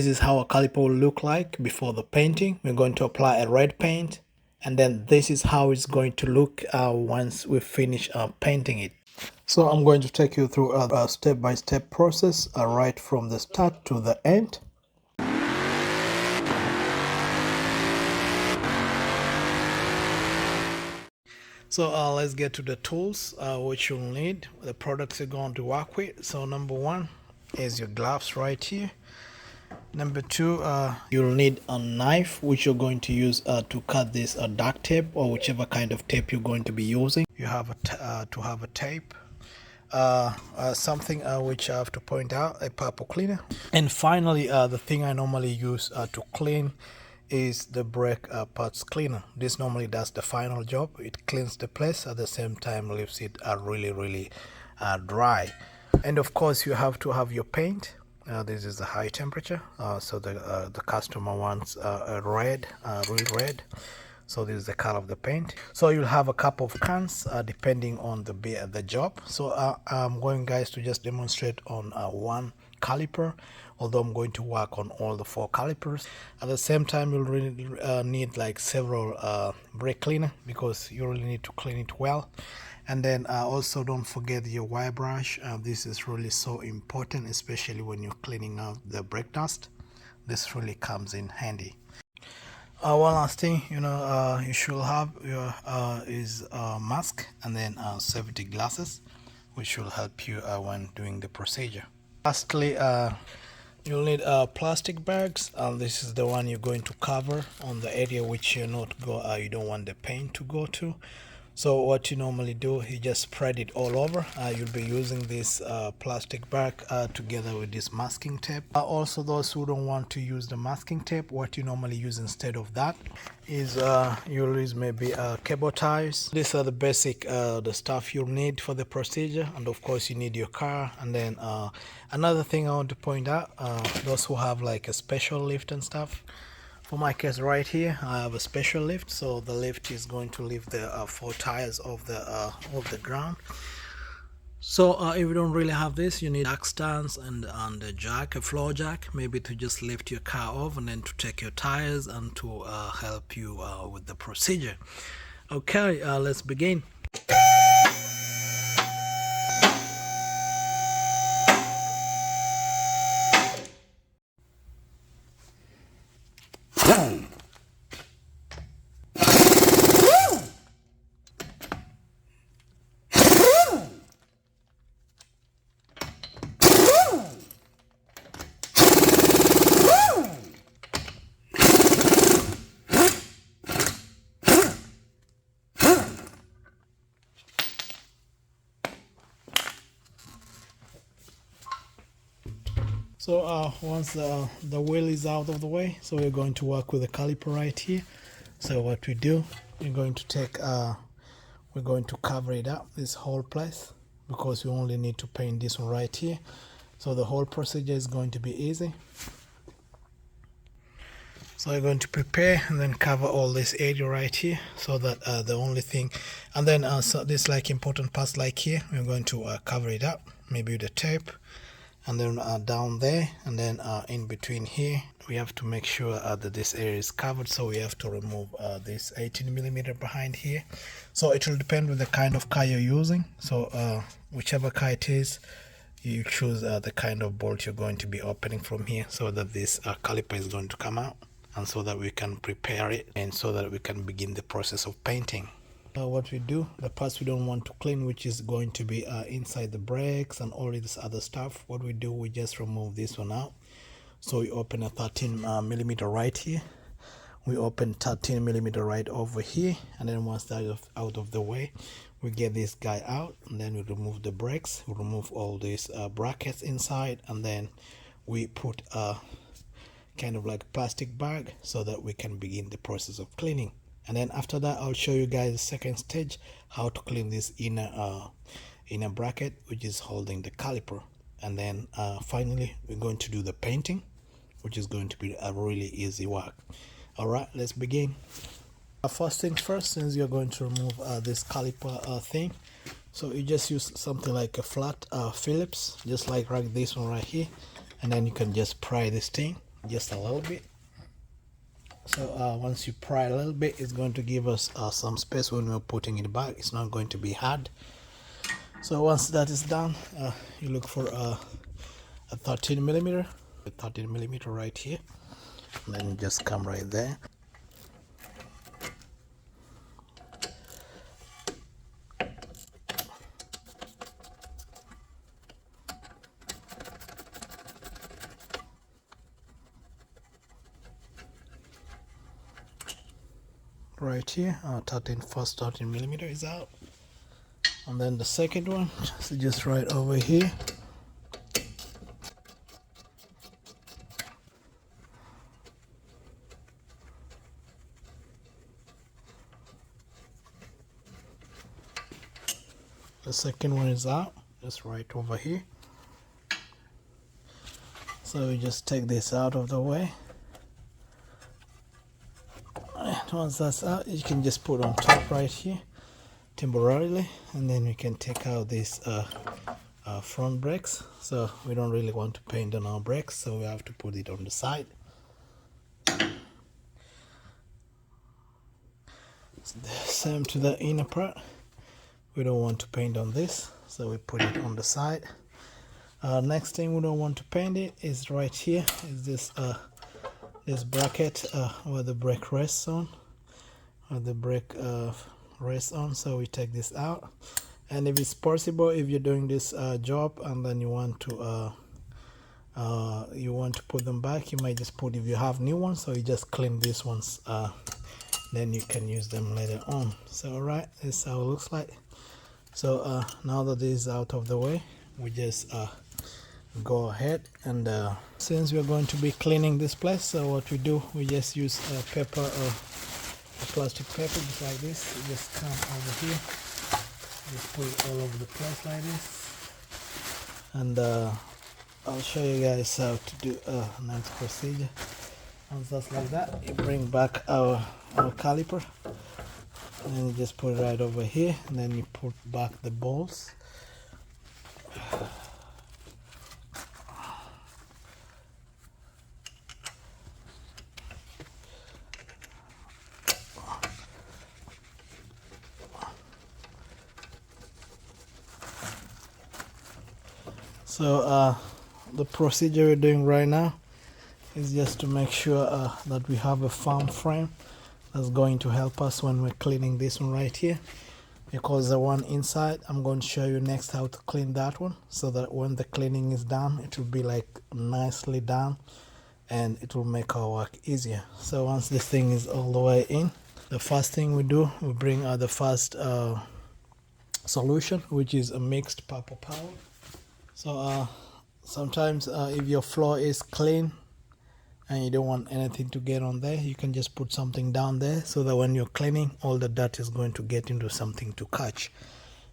This is how a caliper will look like before the painting. We're going to apply a red paint, and then this is how it's going to look once we finish painting it. So I'm going to take you through a step-by-step process right from the start to the end. So let's get to the tools which you'll need, the products you're going to work with. So number one is your gloves right here. Number two, you'll need a knife which you're going to use to cut this duct tape or whichever kind of tape you're going to be using. You have to have a tape, something which I have to point out, a purple cleaner. And finally, the thing I normally use to clean is the brake parts cleaner. This normally does the final job. It cleans the place, at the same time leaves it really dry. And of course you have to have your paint. This is the high temperature, so the customer wants a red, real red. So this is the color of the paint. So you'll have a couple of cans depending on the job. So I'm going, guys, to just demonstrate on one caliper, although I'm going to work on all the 4 calipers. At the same time, you'll really need like several brake cleaner, because you really need to clean it well. And then also don't forget your wire brush. This is really so important, especially when you're cleaning out the brake dust. This really comes in handy. One last thing, you should have your is mask, and then safety glasses, which will help you when doing the procedure. Lastly, you'll need plastic bags. This is the one you're going to cover on the area which you don't want the paint to go to. So what you normally do, you just spread it all over. You'll be using this plastic bag together with this masking tape. Also, those who don't want to use the masking tape, what you normally use instead of that is you'll use maybe cable ties. These are the basic the stuff you'll need for the procedure. And of course you need your car. And then another thing I want to point out, those who have like a special lift and stuff. For my case right here, I have a special lift, so the lift is going to lift the 4 tires of the ground. So if you don't really have this, you need jack stands and a jack, a floor jack, maybe to just lift your car off, and then to take your tires and to help you with the procedure. Okay, let's begin. So once the wheel is out of the way, so we're going to work with the caliper right here. So what we do, we're going to take we're going to cover it up, this whole place, because we only need to paint this one right here. So the whole procedure is going to be easy. So we're going to prepare and then cover all this area right here, so that the only thing, and then so this like important parts like here, we're going to cover it up, maybe with the tape, and then down there, and then in between here we have to make sure that this area is covered. So we have to remove this 18mm behind here. So it will depend with the kind of car you're using. So whichever car it is, you choose the kind of bolt you're going to be opening from here, so that this caliper is going to come out, and so that we can prepare it, and so that we can begin the process of painting. What we do, the parts we don't want to clean, which is going to be inside the brakes and all this other stuff, what we do, we just remove this one out. So we open a 13mm right here, we open 13mm right over here, and then once that is out of the way, we get this guy out, and then we remove the brakes, we remove all these brackets inside, and then we put a kind of like plastic bag, so that we can begin the process of cleaning. And then after that, I'll show you guys the second stage, how to clean this inner bracket which is holding the caliper. And then finally we're going to do the painting, which is going to be a really easy work. All right, let's begin. First things first, since you're going to remove this caliper thing, so you just use something like a flat Phillips, just like this one right here, and then you can just pry this thing. just a little bit. So once you pry a little bit, it's going to give us some space when we're putting it back. It's not going to be hard. So once that is done, you look for a 13 millimeter, a 13 millimeter right here, and then you just come right there. Right here, 13 millimeter is out, and then the second one is just right over here. The second one is out, just right over here. So we just take this out of the way. And once that's out, you can just put on top right here temporarily, and then we can take out these front brakes. So we don't really want to paint on our brakes, so we have to put it on the side. Same to the inner part. We don't want to paint on this, so we put it on the side. Next thing we don't want to paint it is right here. Is this bracket where the brake rests on, so we take this out. And if it's possible, if you're doing this job and then you want to put them back, you might just put, if you have new ones, so you just clean these ones, then you can use them later on. So alright, this is how it looks like. So now that this is out of the way, we just go ahead and since we're going to be cleaning this place, so what we do, we just use paper or a plastic paper just like this. You just come over here, just put it all over the place like this, and I'll show you guys how to do next procedure. Once that's like that, you bring back our caliper, and then you just put it right over here, and then you put back the bolts. So the procedure we're doing right now is just to make sure that we have a firm frame that's going to help us when we're cleaning this one right here, because the one inside, I'm going to show you next how to clean that one, so that when the cleaning is done, it will be like nicely done and it will make our work easier. So once this thing is all the way in, the first thing we do, we bring out the first solution, which is a mixed purple powder. So sometimes if your floor is clean and you don't want anything to get on there, you can just put something down there, so that when you're cleaning, all the dirt is going to get into something to catch.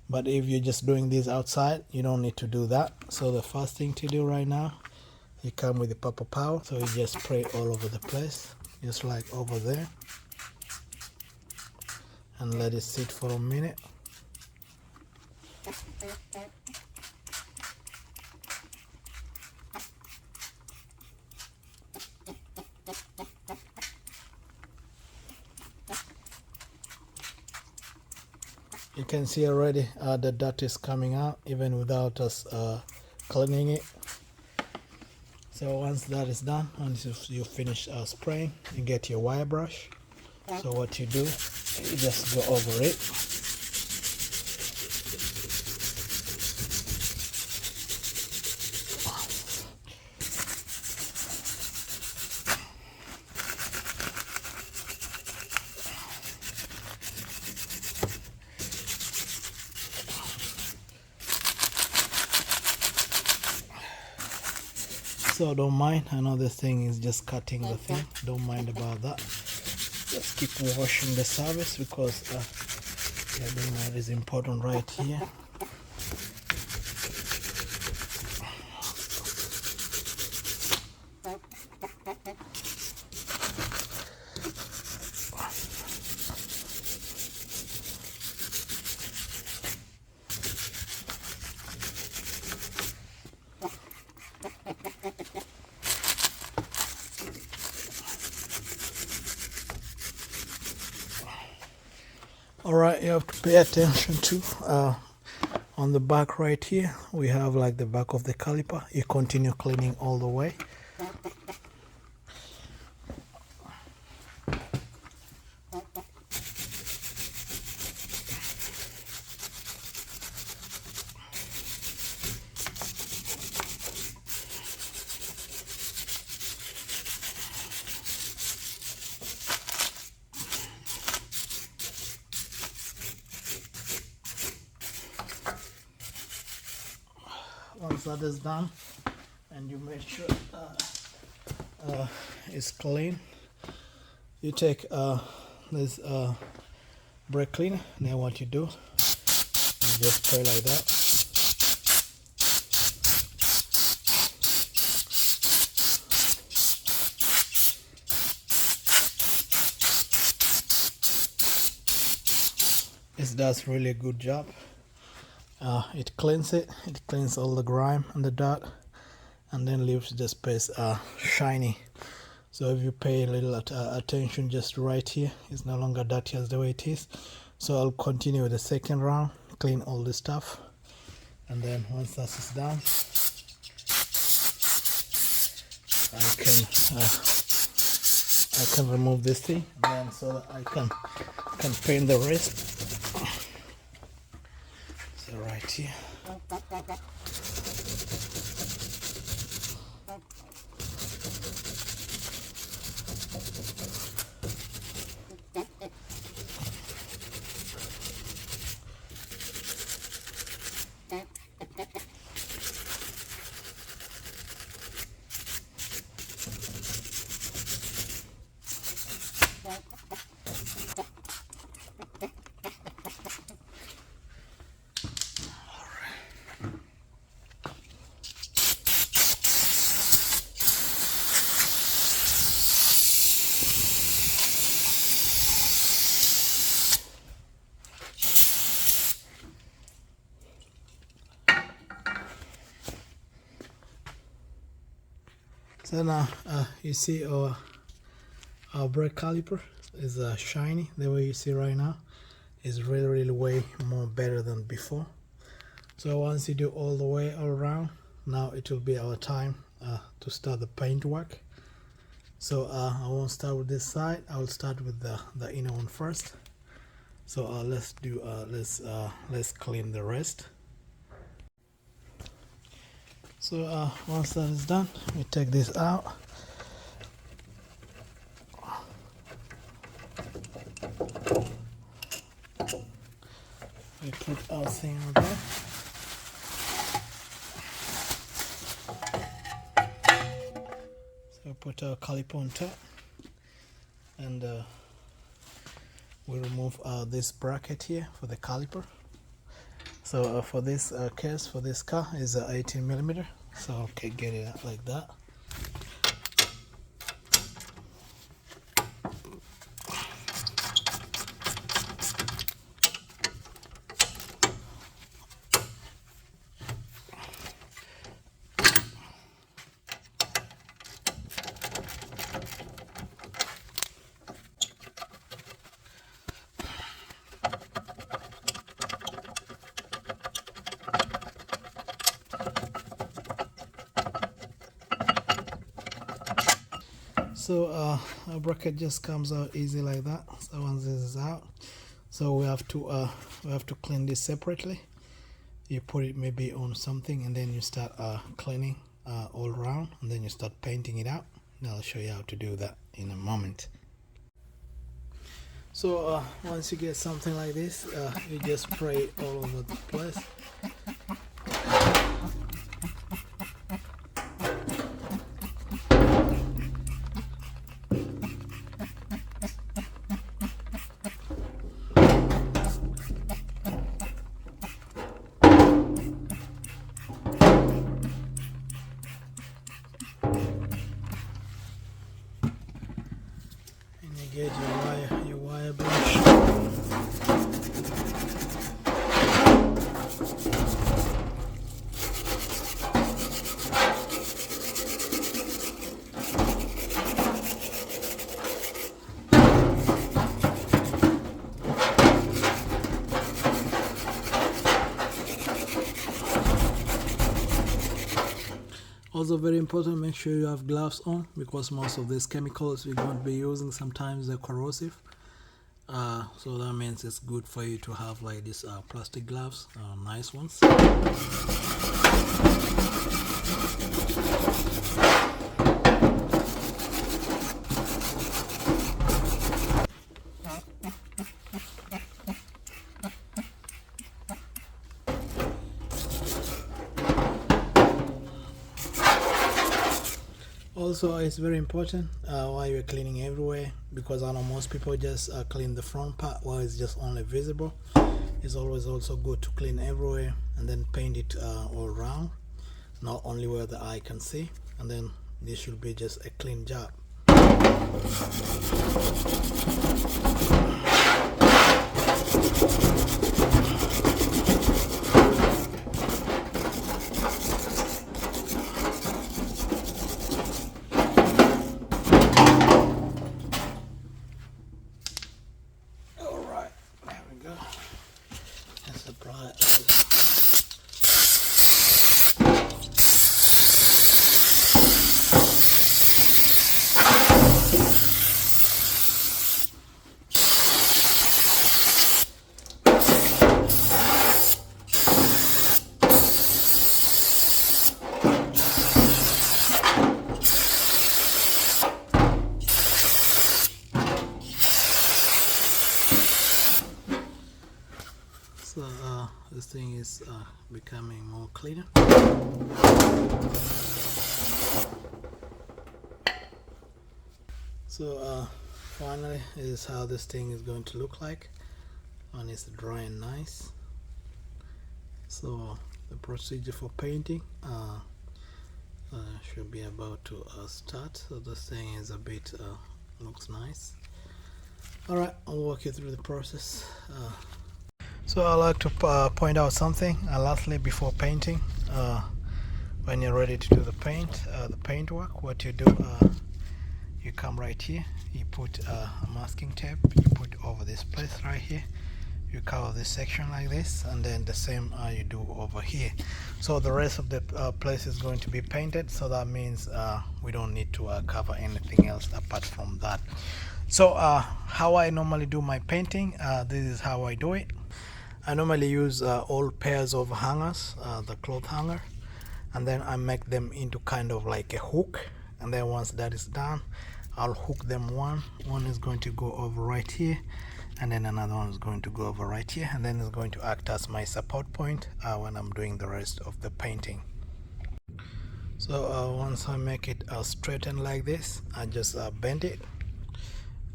But if you're just doing this outside, you don't need to do that. So the first thing to do right now, you come with the purple powder, so you just spray all over the place, just like over there, and let it sit for a minute. You can see already the dirt is coming out even without us cleaning it. So once that is done, once you finish spraying, you get your wire brush. So what you do, you just go over it. So don't mind, I know this thing is just cutting the thing, don't mind about that. Just keep washing the surface, because that is important right here. Alright, you have to pay attention to on the back right here we have like the back of the caliper. You continue cleaning all the way. Once that is done and you make sure it's clean, you take this brake cleaner, and then what you do, you just spray like that. It does really a good job. It cleans all the grime and the dirt, and then leaves the space shiny. So if you pay a little attention just right here, it's no longer dirty as the way it is. So I'll continue with the second round, clean all this stuff, and then once that is done, I can remove this thing, and then so that I can paint the rest. So right here. So now you see our brake caliper is shiny. The way you see right now is really way more better than before. So once you do all the way all around, now it will be our time to start the paint work. So I won't start with this side. I will start with the inner one first. So let's clean the rest. So once that is done, we take this out. We put our thing on there. So put our caliper on top, and we remove this bracket here for the caliper. So for this case, for this car is 18mm. So okay, get it out like that. So our bracket just comes out easy like that. So once this is out, so we have to clean this separately. You put it maybe on something, and then you start cleaning all around, and then you start painting it out. And I'll show you how to do that in a moment. So once you get something like this, you just spray it all over the place. Get your wire brush. Also very important, make sure you have gloves on, because most of these chemicals we're going to be using, sometimes they're corrosive. So that means it's good for you to have like these plastic gloves, nice ones. Also, it's very important while you're cleaning everywhere, because I know most people just clean the front part while it's just only visible. It's always also good to clean everywhere and then paint it all around, not only where the eye can see, and then this should be just a clean job. So this thing is becoming more cleaner. So finally, this is how this thing is going to look like when it's dry and nice. So the procedure for painting should be about to start. So this thing is a bit looks nice. Alright, I'll walk you through the process. So I like to point out something lastly before painting. When you're ready to do the paint work, what you do, you come right here, you put a masking tape, you put over this place right here, you cover this section like this, and then the same you do over here. So the rest of the place is going to be painted, so that means we don't need to cover anything else apart from that. So how I normally do my painting, this is how I do it. I normally use old pairs of hangers, the cloth hanger, and then I make them into kind of like a hook, and then once that is done, I'll hook them. One is going to go over right here, and then another one is going to go over right here, and then it's going to act as my support point when I'm doing the rest of the painting. So once I make it straighten like this, I just bend it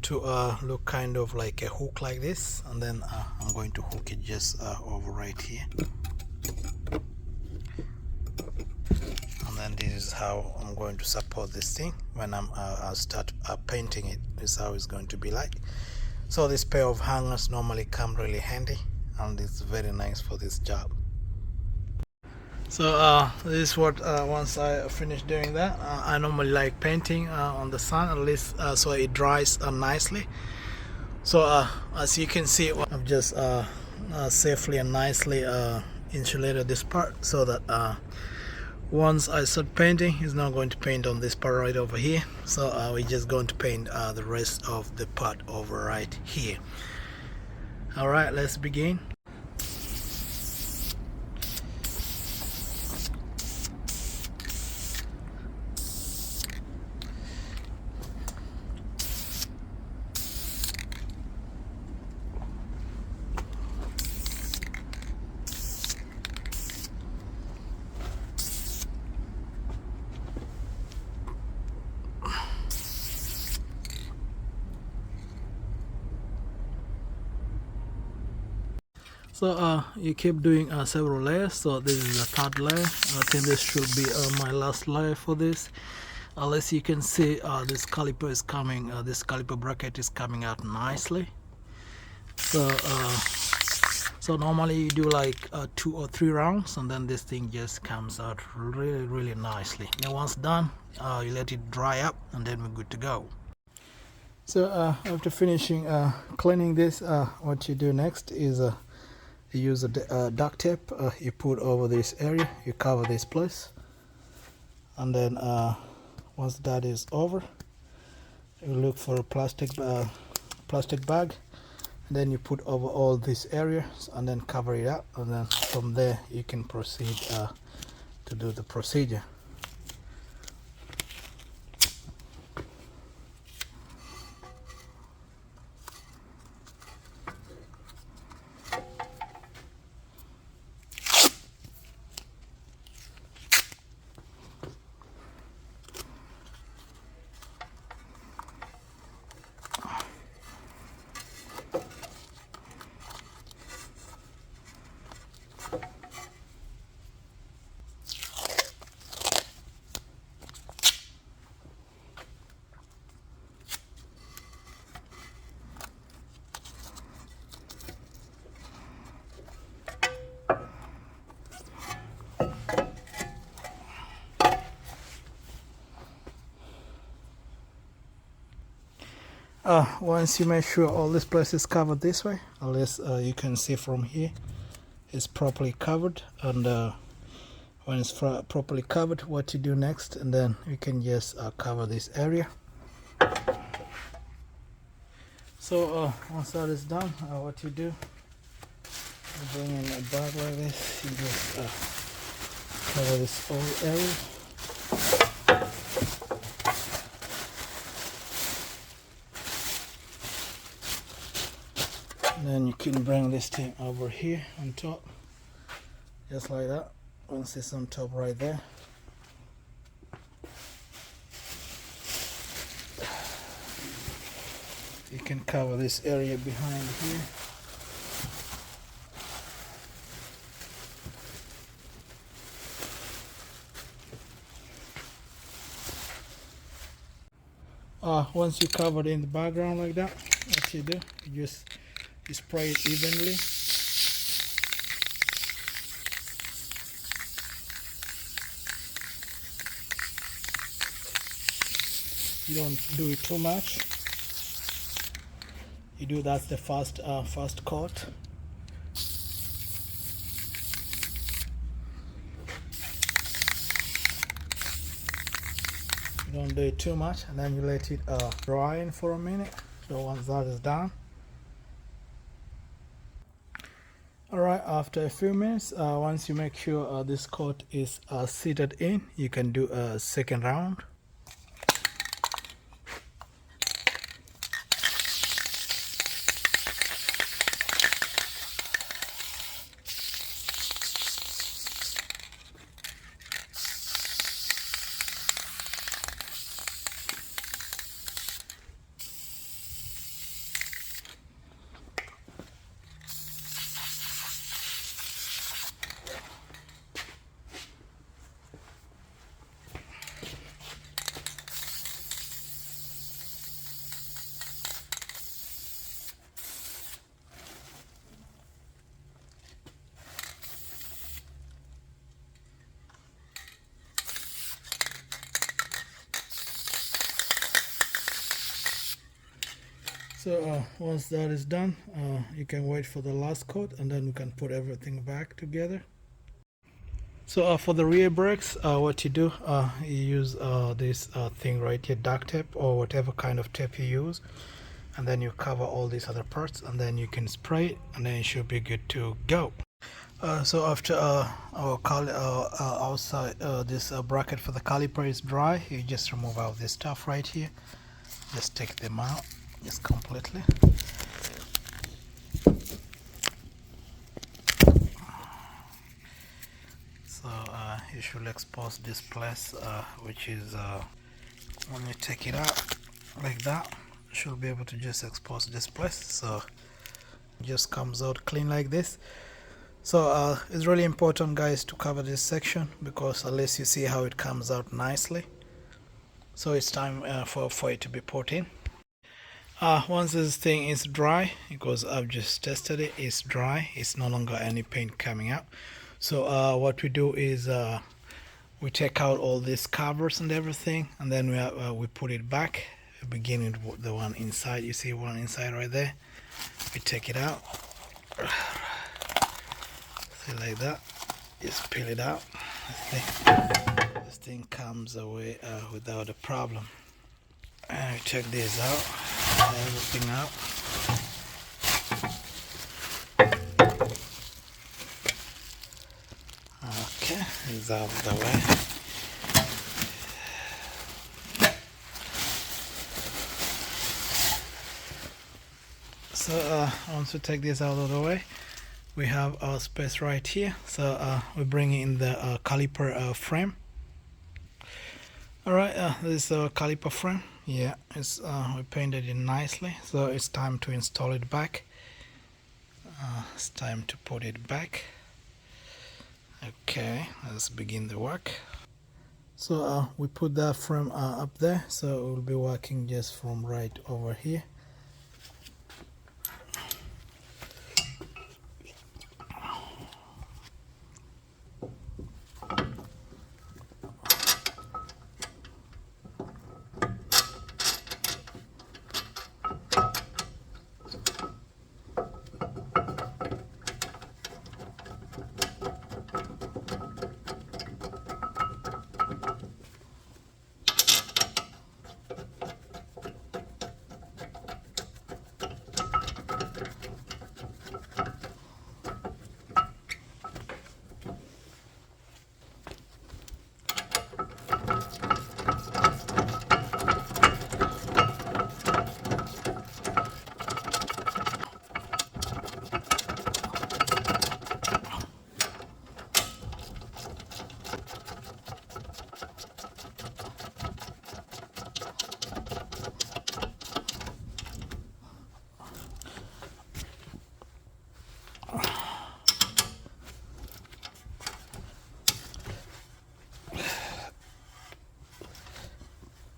to look kind of like a hook like this, and then I'm going to hook it just over right here, and then this is how I'm going to support this thing when I'll start painting it. This is how it's going to be like. So this pair of hangers normally come really handy, and it's very nice for this job. So this is what once I finish doing that, I normally like painting on the sun, at least so it dries nicely. So as you can see, I've just safely and nicely insulated this part, so that once I start painting, it's not going to paint on this part right over here. So we're just going to paint the rest of the part over right here. Alright, let's begin. So you keep doing several layers. So this is the third layer. I think this should be my last layer for this. As you can see, this caliper is coming, this caliper bracket is coming out nicely. So so normally you do like 2 or 3 rounds, and then this thing just comes out really nicely. Now once done, you let it dry up, and then we're good to go. So after finishing cleaning this, what you do next is you use a duct tape, you put over this area, you cover this place, And then once that is over, you look for a plastic bag, and then you put over all these areas and then cover it up, and then from there you can proceed to do the procedure. Once you make sure all this place is covered this way, unless you can see from here it's properly covered, and when it's properly covered, what you do next, and then you can just cover this area. So once that is done, what you do, you bring in a bag like this, you just cover this whole area. Then you can bring this thing over here on top, just like that. Once it's on top right there, you can cover this area behind here. Once you cover it in the background like that, what you do, you just spray it evenly. You don't do it too much. You do that's the first coat. You don't do it too much, and then you let it dry in for a minute. So once that is done, alright, after a few minutes, once you make sure this coat is seated in, you can do a second round. So once that is done, you can wait for the last coat, and then we can put everything back together. So for the rear brakes, what you do, you use this thing right here, duct tape or whatever kind of tape you use, and then you cover all these other parts, and then you can spray it, and then it should be good to go. So after our outside this bracket for the caliper is dry, you just remove out this stuff right here. Just take them out, just completely. So you should expose this place, which is when you take it out like that, you should be able to just expose this place. So it just comes out clean like this. So it's really important, guys, to cover this section, because unless you see how it comes out nicely. So it's time for it to be put in. Once this thing is dry, because I've just tested it, it's dry, it's no longer any paint coming out. So what we do is we take out all these covers and everything, and then we put it back, beginning with the one inside. You see one inside right there. We take it out, see, like that. Just peel it out. See this thing comes away without a problem. And check this out, everything out. Okay, it's out of the way. So once we take this out of the way, we have our space right here. So we bring in the caliper frame. Alright, this is our caliper frame. Yeah, it's we painted it nicely, so it's time to install it back. It's time to put it back. Okay, let's begin the work. So we put that frame up there, so we'll be working just from right over here.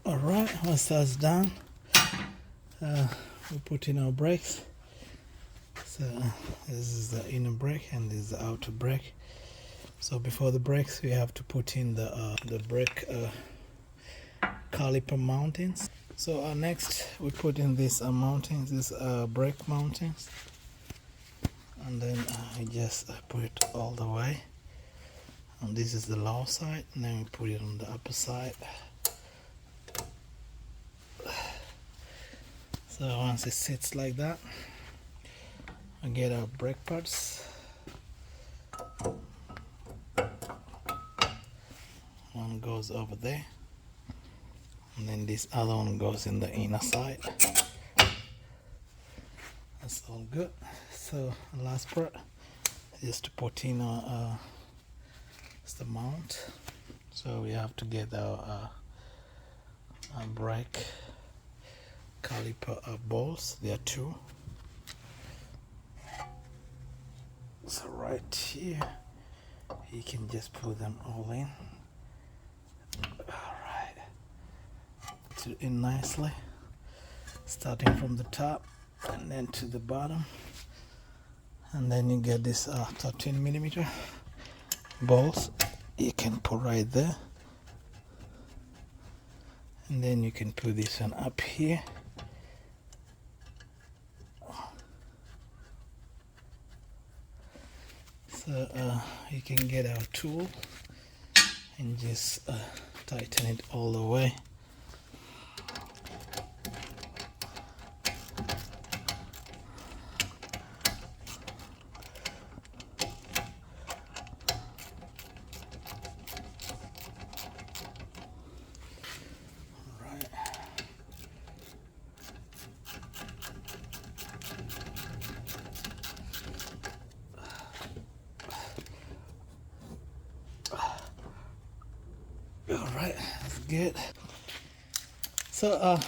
Alright, once that's done, we put in our brakes. So this is the inner brake and this is the outer brake. So before the brakes, we have to put in the brake caliper mountings. So next we put in these mountings, these brake mountings, and then I just put it all the way. And this is the lower side, and then we put it on the upper side. So once it sits like that, I get our brake pads. One goes over there, and then this other one goes in the inner side. That's all good. So the last part is to put in the mount. So we have to get our brake caliper balls. There are two. So right here, you can just put them all in. Alright, put it in nicely, starting from the top and then to the bottom, and then you get this 13mm balls. You can put right there, and then you can put this one up here. So you can get our tool and just tighten it all the way. Alright, that's good. So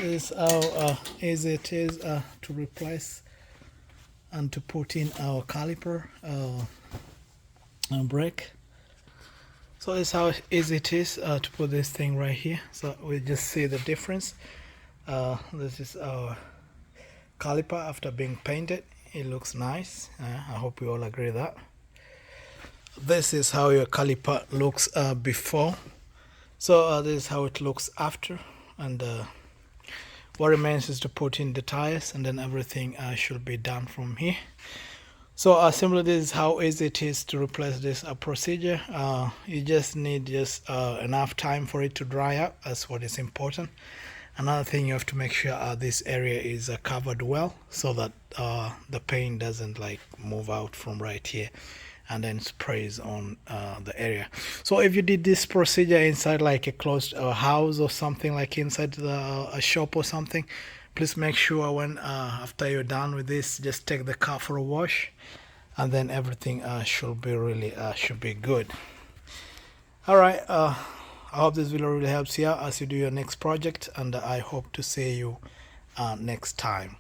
this is how easy it is to replace and to put in our caliper brake. So this is how easy it is to put this thing right here. So we just see the difference. This is our caliper after being painted. It looks nice. I hope we all agree that. This is how your caliper looks before. So this is how it looks after, and what remains is to put in the tires, and then everything should be done from here. So simply, this is how easy it is to replace this procedure. You just need enough time for it to dry up. That's what is important. Another thing, you have to make sure this area is covered well, so that the paint doesn't like move out from right here and then sprays on the area. So if you did this procedure inside like a closed house or something, like inside a shop or something, please make sure when after you're done with this, just take the car for a wash, and then everything should be good. All right, I hope this video really helps you out as you do your next project, and I hope to see you next time.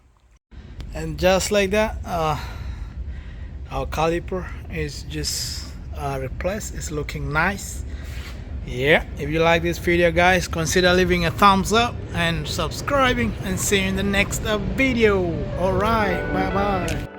And just like that, our caliper is just replaced. It's looking nice. Yeah, if you like this video, guys, consider leaving a thumbs up and subscribing, and see you in the next video. All right, bye bye.